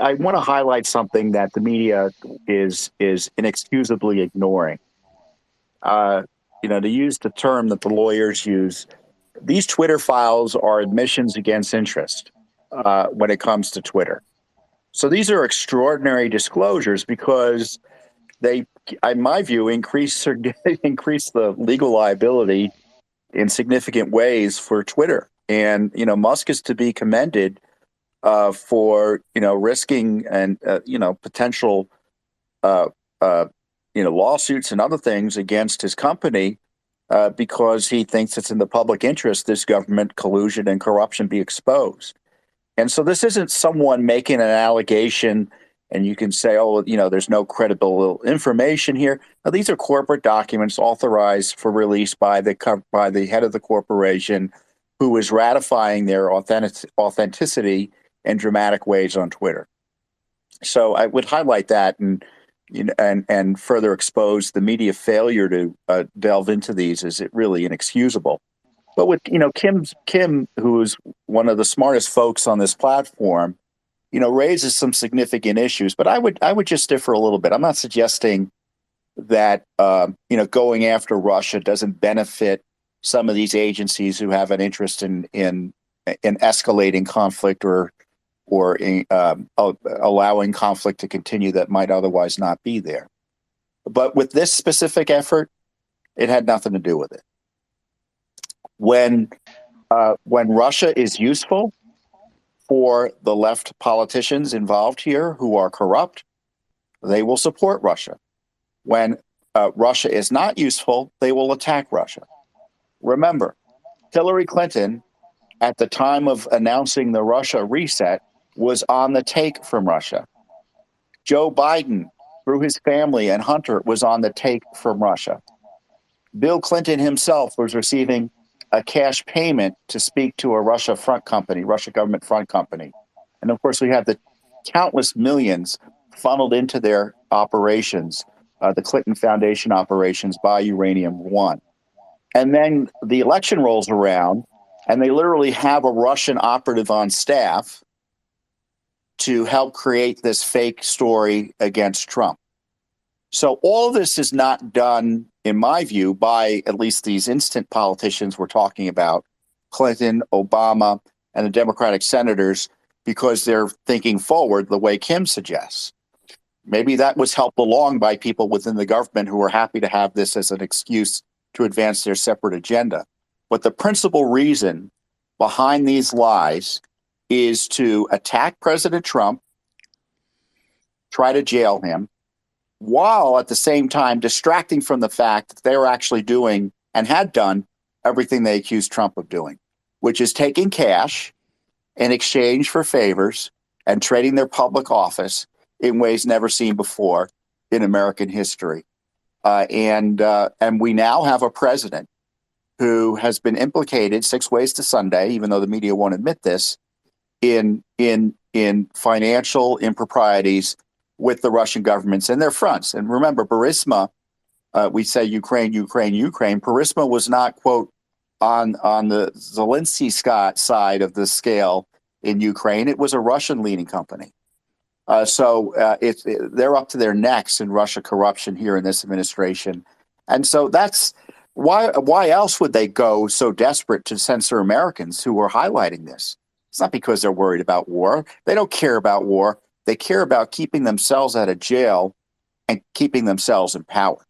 I want to highlight something that the media is inexcusably ignoring. Uh, to use the term that the lawyers use, these Twitter files are admissions against interest when it comes to Twitter. So these are extraordinary disclosures because they, in my view, increase the legal liability in significant ways for Twitter. And Musk is to be commended for risking and potential uh, uh, lawsuits and other things against his company because he thinks it's in the public interest this government collusion and corruption be exposed. And so this isn't someone making an allegation and you can say, oh, there's no credible information here. Now, these are corporate documents authorized for release by the head of the corporation who is ratifying their authenticity in dramatic ways on Twitter. So I would highlight that and further expose the media failure to delve into these is really inexcusable. But with Kim, who is one of the smartest folks on this platform, raises some significant issues. But I would just differ a little bit. I'm not suggesting that going after Russia doesn't benefit some of these agencies who have an interest in escalating conflict or allowing conflict to continue that might otherwise not be there. But with this specific effort, it had nothing to do with it. When Russia is useful for the left politicians involved here who are corrupt, they will support Russia. When Russia is not useful, they will attack Russia. Remember, Hillary Clinton, at the time of announcing the Russia reset, was on the take from Russia. Joe Biden, through his family and Hunter, was on the take from Russia. Bill Clinton himself was receiving a cash payment to speak to a Russia government front company. And of course, we have the countless millions funneled into their operations, the Clinton Foundation operations by Uranium One. And then the election rolls around, and they literally have a Russian operative on staff to help create this fake story against Trump. So all of this is not done, in my view, by at least these instant politicians we're talking about, Clinton, Obama, and the Democratic senators, because they're thinking forward the way Kim suggests. Maybe that was helped along by people within the government who are happy to have this as an excuse to advance their separate agenda. But the principal reason behind these lies is to attack President Trump, try to jail him, while at the same time distracting from the fact that they were actually doing and had done everything they accused Trump of doing, which is taking cash in exchange for favors and trading their public office in ways never seen before in American history. And we now have a president who has been implicated 6 ways to Sunday, even though the media won't admit this, in financial improprieties with the Russian governments and their fronts. And remember, Burisma, we say Ukraine. Burisma was not, quote, on the Zelensky side of the scale in Ukraine. It was a Russian leading company. So they're up to their necks in Russia corruption here in this administration. And so that's why else would they go so desperate to censor Americans who are highlighting this? It's not because they're worried about war. They don't care about war. They care about keeping themselves out of jail and keeping themselves in power.